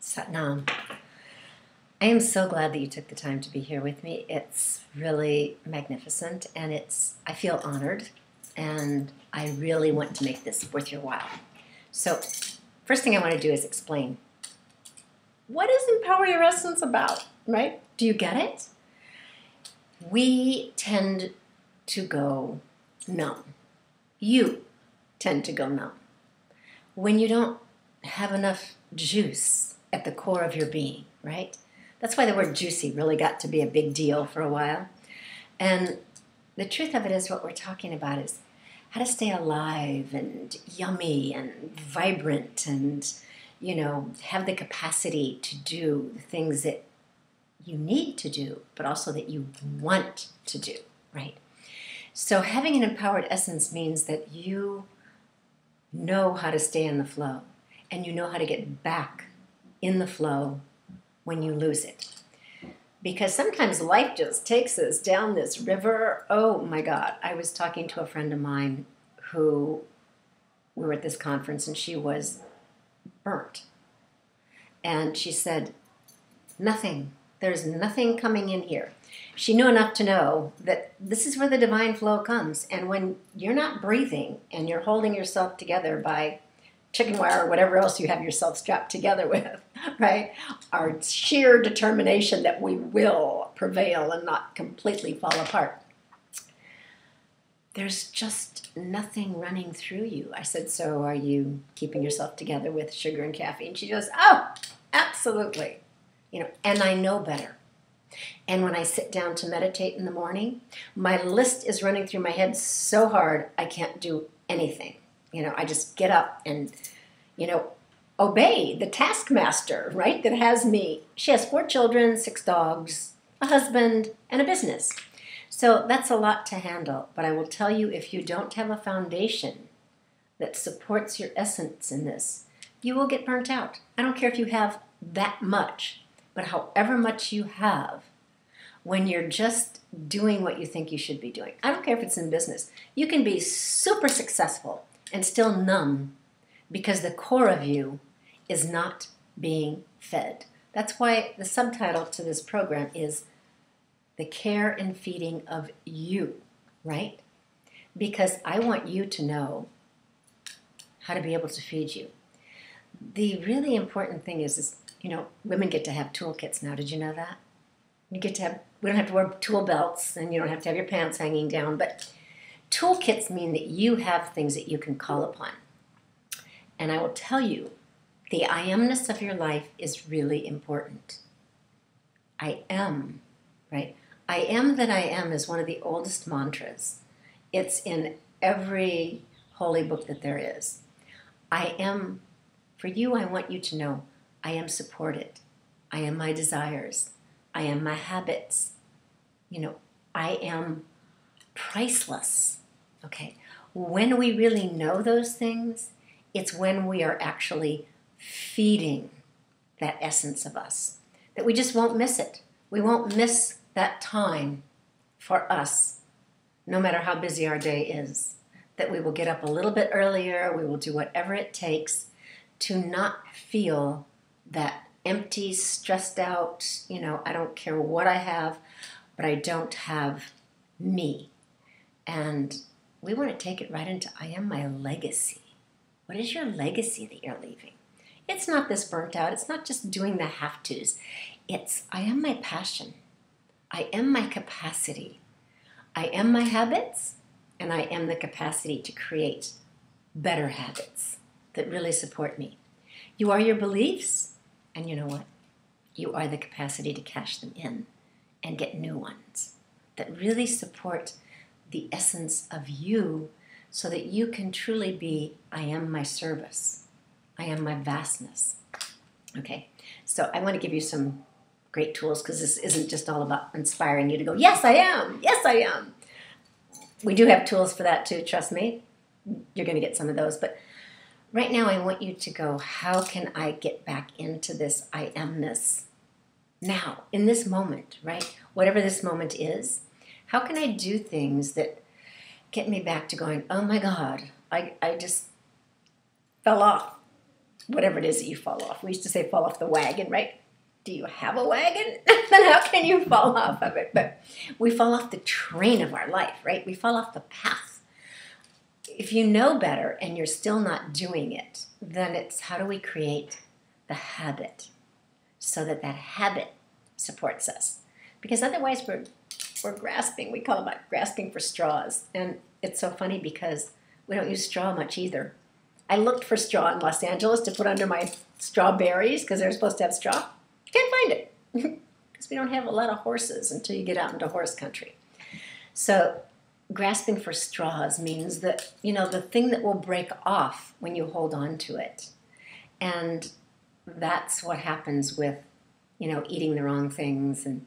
Satnam. I am so glad that you took the time to be here with me. It's really magnificent, and I feel honored, and I really want to make this worth your while. So, first thing I want to do is explain, what is Empower Your Essence about, right? Do you get it? We tend to go numb. You tend to go numb when you don't have enough juice at the core of your being, right? That's why the word juicy really got to be a big deal for a while. And the truth of it is, what we're talking about is how to stay alive and yummy and vibrant and, have the capacity to do the things that you need to do, but also that you want to do, right? So having an empowered essence means that you know how to stay in the flow, and you know how to get back in the flow when you lose it. Because sometimes life just takes us down this river. Oh my God. I was talking to a friend of mine who, we were at this conference, and she was burnt. And she said, nothing. There's nothing coming in here. She knew enough to know that this is where the divine flow comes. And when you're not breathing and you're holding yourself together by chicken wire or whatever else you have yourself strapped together with, right? Our sheer determination that we will prevail and not completely fall apart. There's just nothing running through you. I said, so are you keeping yourself together with sugar and caffeine? She goes, oh, absolutely. And I know better. And when I sit down to meditate in the morning, my list is running through my head so hard I can't do anything. I just get up and, obey the taskmaster, right, that has me. She has 4 children, 6 dogs, a husband, and a business. So that's a lot to handle. But I will tell you, if you don't have a foundation that supports your essence in this, you will get burnt out. I don't care if you have that much, but however much you have, when you're just doing what you think you should be doing. I don't care if it's in business. You can be super successful and still numb because the core of you is not being fed. That's why the subtitle to this program is The Care and Feeding of You, right? Because I want you to know how to be able to feed you. The really important thing is women get to have toolkits now. Did you know that? We don't have to wear tool belts, and you don't have to have your pants hanging down, but toolkits mean that you have things that you can call upon. And I will tell you, the I amness of your life is really important. I am, right? I am that I am is one of the oldest mantras. It's in every holy book that there is. I am, for you, I want you to know, I am supported. I am my desires. I am my habits. I am priceless. Okay? When we really know those things, it's when we are actually feeding that essence of us, that we just won't miss it. We won't miss that time for us, no matter how busy our day is, that we will get up a little bit earlier, we will do whatever it takes to not feel that empty, stressed out, I don't care what I have, but I don't have me. And we want to take it right into I am my legacy. What is your legacy that you're leaving? It's not this burnt out. It's not just doing the have-tos. It's I am my passion. I am my capacity. I am my habits, and I am the capacity to create better habits that really support me. You are your beliefs, and you know what? You are the capacity to cash them in and get new ones that really support the essence of you so that you can truly be, I am my service. I am my vastness. Okay, so I want to give you some great tools because this isn't just all about inspiring you to go, yes, I am. Yes, I am. We do have tools for that too, trust me. You're going to get some of those, but right now I want you to go, how can I get back into this I amness now, in this moment, right? Whatever this moment is, how can I do things that get me back to going, oh my God, I just fell off. whatever it is that you fall off. We used to say fall off the wagon, right? Do you have a wagon? Then how can you fall off of it? But we fall off the train of our life, right? We fall off the path. If you know better and you're still not doing it, then it's how do we create the habit so that that habit supports us? Because otherwise we're grasping. We call it grasping for straws. And it's so funny because we don't use straw much either. I looked for straw in Los Angeles to put under my strawberries because they're supposed to have straw. Can't find it because we don't have a lot of horses until you get out into horse country. So grasping for straws means that, the thing that will break off when you hold on to it. And that's what happens with, eating the wrong things. And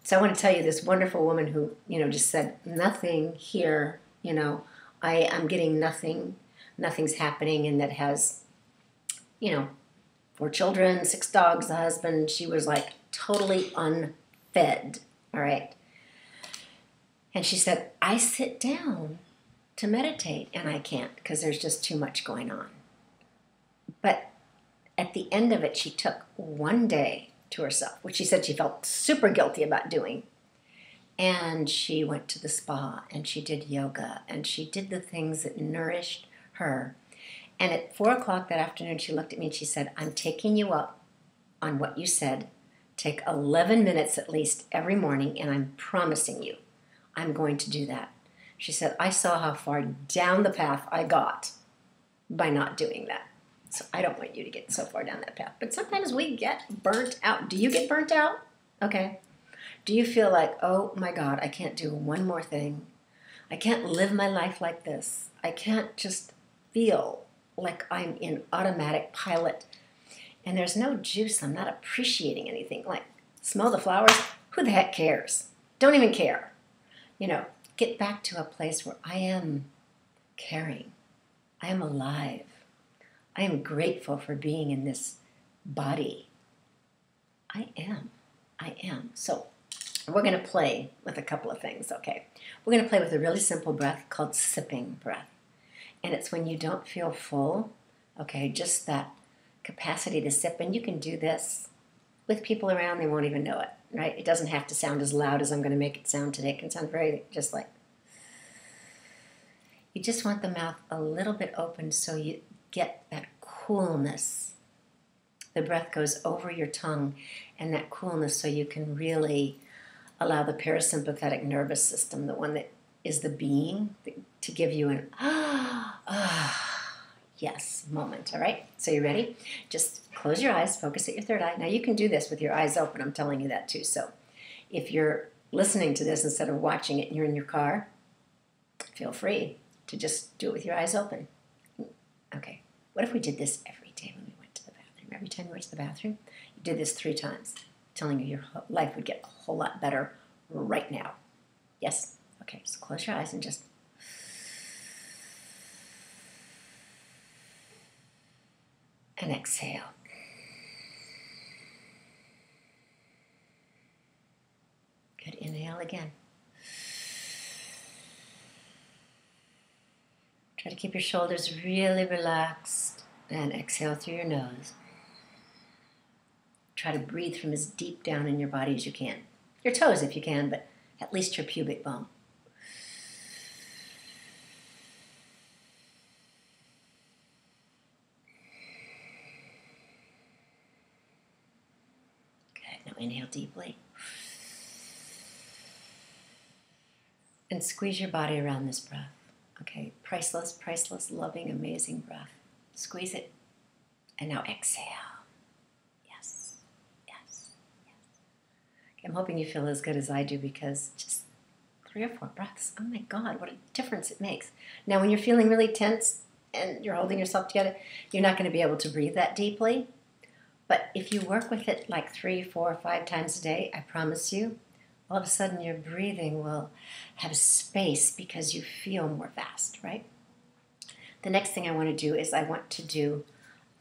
so I want to tell you this wonderful woman who, just said, nothing here, I'm getting nothing, nothing's happening, and that has, 4 children, 6 dogs, a husband. She was like totally unfed, all right? And she said, I sit down to meditate, and I can't because there's just too much going on. But at the end of it, she took one day to herself, which she said she felt super guilty about doing. And she went to the spa, and she did yoga, and she did the things that nourished her. And at 4 o'clock that afternoon, she looked at me and she said, I'm taking you up on what you said. Take 11 minutes at least every morning, and I'm promising you, I'm going to do that. She said, I saw how far down the path I got by not doing that. So I don't want you to get so far down that path. But sometimes we get burnt out. Do you get burnt out? Okay. Do you feel like, oh my God, I can't do one more thing. I can't live my life like this. I can't just feel like I'm in automatic pilot. And there's no juice. I'm not appreciating anything. Like, smell the flowers? Who the heck cares? Don't even care. Get back to a place where I am caring. I am alive. I am grateful for being in this body. I am. So we're going to play with a couple of things, okay? We're going to play with a really simple breath called sipping breath. And it's when you don't feel full, okay, just that capacity to sip. And you can do this with people around, they won't even know it, right? It doesn't have to sound as loud as I'm going to make it sound today. It can sound very just like, you just want the mouth a little bit open so you get that coolness. The breath goes over your tongue and that coolness so you can really allow the parasympathetic nervous system, the one that is the being, to give you an yes moment, all right? So you ready? Just close your eyes, focus at your third eye. Now you can do this with your eyes open, I'm telling you that too. So if you're listening to this instead of watching it and you're in your car, feel free to just do it with your eyes open. Okay, what if we did this every day when we went to the bathroom? Every time you went to the bathroom, you did this 3 times. I'm telling you, your life would get a whole lot better right now. Yes? Okay, so close your eyes and just... and exhale. Good, inhale again. Try to keep your shoulders really relaxed and exhale through your nose. Try to breathe from as deep down in your body as you can. Your toes if you can, but at least your pubic bone. Good, now inhale deeply. And squeeze your body around this breath. Okay, priceless, loving, amazing breath. Squeeze it. And now exhale. Yes, yes, yes. Okay, I'm hoping you feel as good as I do because just 3 or 4 breaths, oh my God, what a difference it makes. Now, when you're feeling really tense and you're holding yourself together, you're not going to be able to breathe that deeply. But if you work with it like 3, 4, 5 times a day, I promise you, all of a sudden your breathing will have space because you feel more vast, right? The next thing I want to do is I want to do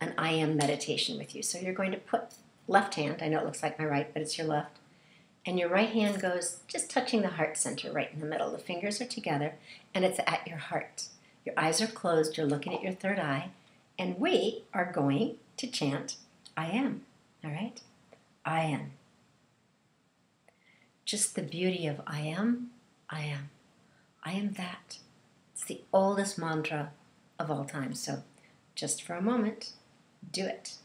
an I am meditation with you. So you're going to put left hand, I know it looks like my right, but it's your left, and your right hand goes just touching the heart center right in the middle. The fingers are together and it's at your heart. Your eyes are closed, you're looking at your third eye, and we are going to chant I am, all right? I am. Just the beauty of I am, I am. I am that. It's the oldest mantra of all time. So just for a moment, do it.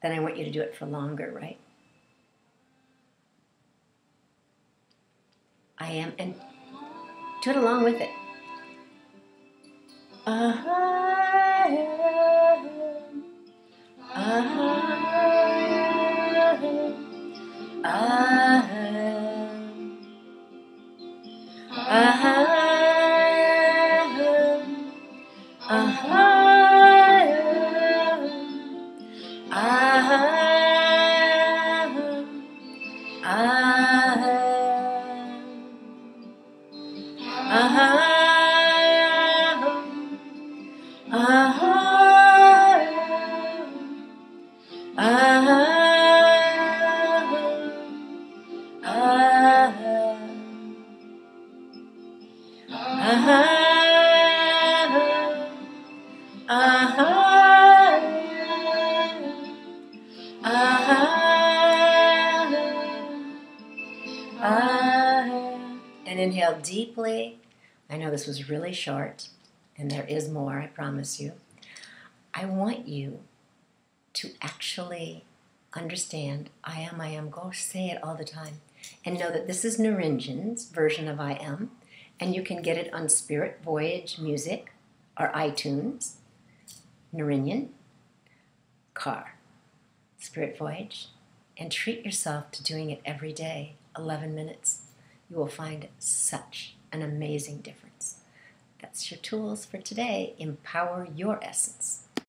Then I want you to do it for longer, right? I am, and do it along with it. I am. I am. I am. And inhale deeply. I know this was really short, and there is more, I promise you. I want you to actually understand I am. Go say it all the time. And know that this is Narinjan's version of I am, and you can get it on Spirit Voyage Music or iTunes. Narinjan, car, Spirit Voyage, and treat yourself to doing it every day, 11 minutes. You will find such an amazing difference. That's your tools for today. Empower your essence.